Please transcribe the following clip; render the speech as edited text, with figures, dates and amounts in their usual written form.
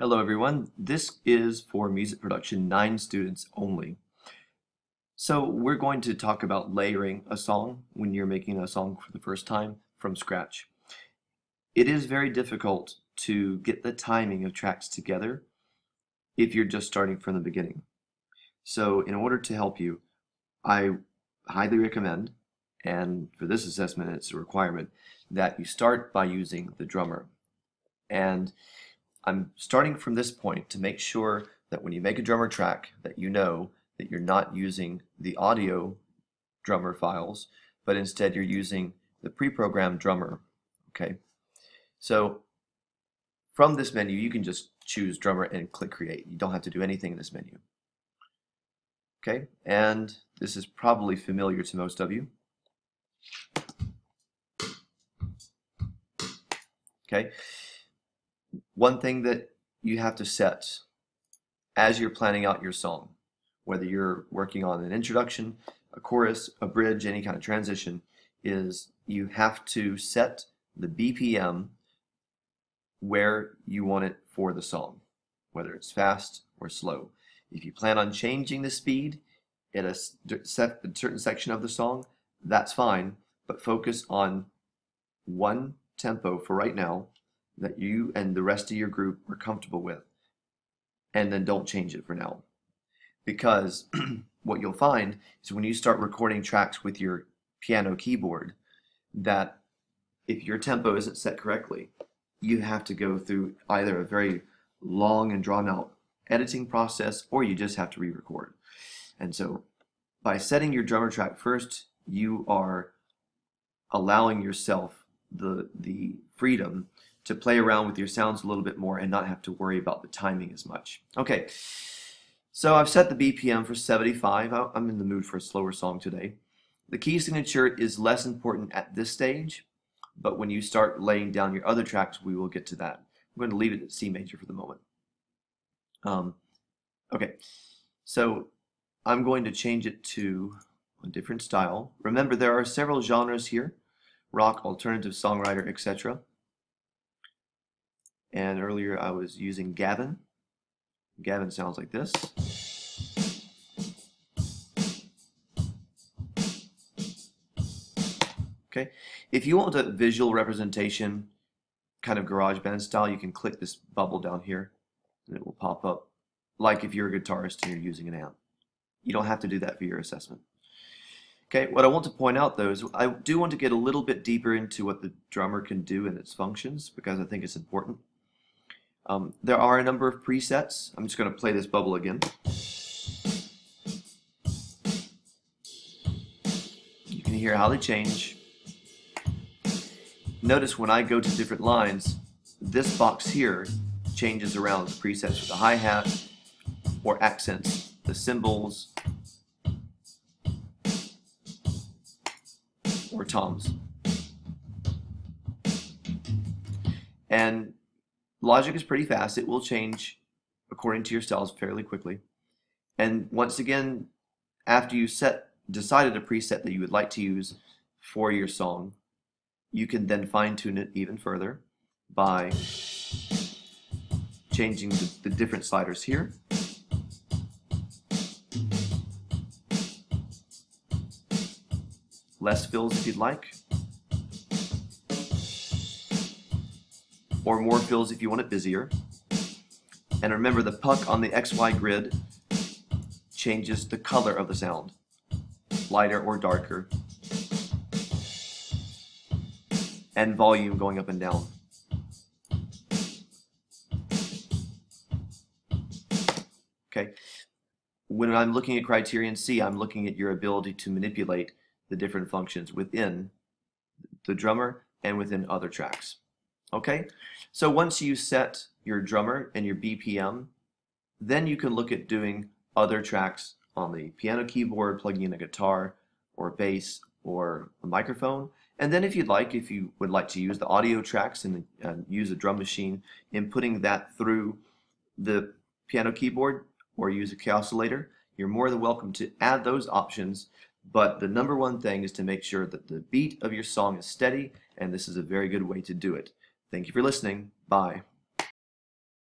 Hello everyone, this is for Music Production 9 students only. So we're going to talk about layering a song when you're making a song for the first time from scratch. It is very difficult to get the timing of tracks together if you're just starting from the beginning. So in order to help you, I highly recommend, and for this assessment it's a requirement, that you start by using the drummer. And I'm starting from this point to make sure that when you make a drummer track that you know that you're not using the audio drummer files, but instead you're using the pre-programmed drummer. Okay, so from this menu you can just choose drummer and click create. You don't have to do anything in this menu. Okay, and this is probably familiar to most of you. Okay, one thing that you have to set as you're planning out your song, whether you're working on an introduction, a chorus, a bridge, any kind of transition, is you have to set the BPM where you want it for the song, whether it's fast or slow. If you plan on changing the speed at a certain section of the song, that's fine, but focus on one tempo for right now that you and the rest of your group are comfortable with, and then don't change it for now. Because what you'll find is when you start recording tracks with your piano keyboard, that if your tempo isn't set correctly, you have to go through either a very long and drawn out editing process, or you just have to re-record. And so by setting your drummer track first, you are allowing yourself the freedom to play around with your sounds a little bit more and not have to worry about the timing as much. Okay, so I've set the BPM for 75. I'm in the mood for a slower song today. The key signature is less important at this stage, but when you start laying down your other tracks, we will get to that. I'm going to leave it at C major for the moment. Okay, so I'm going to change it to a different style. Remember, there are several genres here: rock, alternative, songwriter, etc. And earlier I was using Gavin. Gavin sounds like this. Okay, if you want a visual representation, kind of GarageBand style, you can click this bubble down here and it will pop up like if you're a guitarist and you're using an amp. You don't have to do that for your assessment. Okay, what I want to point out though is I do want to get a little bit deeper into what the drummer can do and its functions, because I think it's important. There are a number of presets. I'm just going to play this bubble again. You can hear how they change. Notice when I go to different lines, this box here changes around the presets for the hi-hat or accents, the cymbals, or toms. And Logic is pretty fast. It will change according to your styles fairly quickly. And once again, after you decided a preset that you would like to use for your song, you can then fine-tune it even further by changing the different sliders here. Less fills if you'd like, or more fills if you want it busier. And remember, the puck on the XY grid changes the color of the sound, lighter or darker, and volume going up and down. Okay, when I'm looking at criterion C, I'm looking at your ability to manipulate the different functions within the drummer and within other tracks. Okay, so once you set your drummer and your BPM, then you can look at doing other tracks on the piano keyboard, plugging in a guitar or a bass or a microphone. And then if you would like to use the audio tracks and use a drum machine, inputting that through the piano keyboard or use a oscillator, you're more than welcome to add those options. But the number one thing is to make sure that the beat of your song is steady, and this is a very good way to do it. Thank you for listening. Bye.